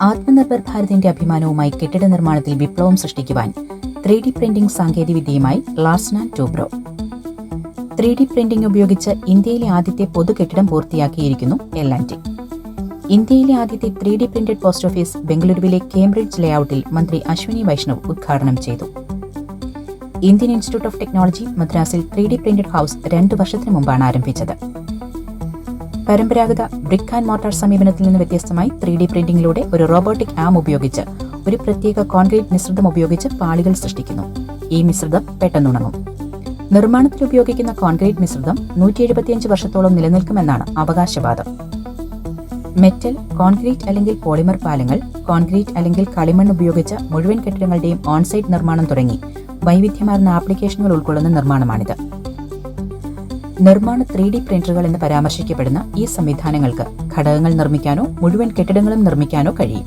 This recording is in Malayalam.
ആത്മനിർഭർ ഭാരതിന്റെ അഭിമാനവുമായി കെട്ടിട നിർമ്മാണത്തിൽ വിപ്ലവം സൃഷ്ടിക്കുവാൻ 3D പ്രിന്റിംഗ് സാങ്കേതികവിദ്യയുമായി Larsen and Toubro. 3D printing ഉപയോഗിച്ച് ഇന്ത്യയിലെ ആദ്യത്തെ പൊതു കെട്ടിടം പൂർത്തിയാക്കിയിരിക്കുന്നു L&T. ഇന്ത്യയിലെ ആദ്യത്തെ 3D പ്രിന്റഡ് പോസ്റ്റ് ഓഫീസ് ബംഗളൂരുവിലെ കേംബ്രിഡ്ജ് ലേഔട്ടിൽ മന്ത്രി അശ്വിനി വൈഷ്ണവ് ഉദ്ഘാടനം ചെയ്തു. ഇന്ത്യൻ ഇൻസ്റ്റിറ്റ്യൂട്ട് ഓഫ് ടെക്നോളജി മദ്രാസിൽ 3D പ്രിന്റഡ് ഹൌസ് 2 വർഷത്തിനു മുമ്പാണ് ആരംഭിച്ചത്. പരമ്പരാഗത ബ്രിക്ക് ആൻഡ് മോർട്ടാർ സമീപനത്തിൽ നിന്ന് വ്യത്യസ്തമായി 3D പ്രിന്റിംഗിലൂടെ ഒരു റോബോട്ടിക് ആം ഉപയോഗിച്ച് ഒരു പ്രത്യേക കോൺക്രീറ്റ് മിശ്രിതം ഉപയോഗിച്ച് പാളികൾ സൃഷ്ടിക്കുന്നു. ഈ മിശ്രിതം പെട്ടെന്നുണങ്ങും. നിർമ്മാണത്തിൽ ഉപയോഗിക്കുന്ന കോൺക്രീറ്റ് മിശ്രിതം 175 വർഷത്തോളം നിലനിൽക്കുമെന്നാണ് അവകാശവാദം. മെറ്റൽ, കോൺക്രീറ്റ് അല്ലെങ്കിൽ പോളിമർ പാലങ്ങൾ, കോൺക്രീറ്റ് അല്ലെങ്കിൽ കളിമണ്ണ് ഉപയോഗിച്ച മുഴുവൻ കെട്ടിടങ്ങളുടെയും ഓൺസൈറ്റ് നിർമ്മാണം തുടങ്ങി വൈവിധ്യമാർന്ന ആപ്ലിക്കേഷനുകൾ ഉൾക്കൊള്ളുന്ന നിർമ്മാണമാണിത്. നിർമ്മാണ 3D പ്രിന്ററുകൾ എന്ന് പരാമർശിക്കപ്പെടുന്ന ഈ സംവിധാനങ്ങൾക്ക് ഘടകങ്ങൾ നിർമ്മിക്കാനോ മുഴുവൻ കെട്ടിടങ്ങളും നിർമ്മിക്കാനോ കഴിയും.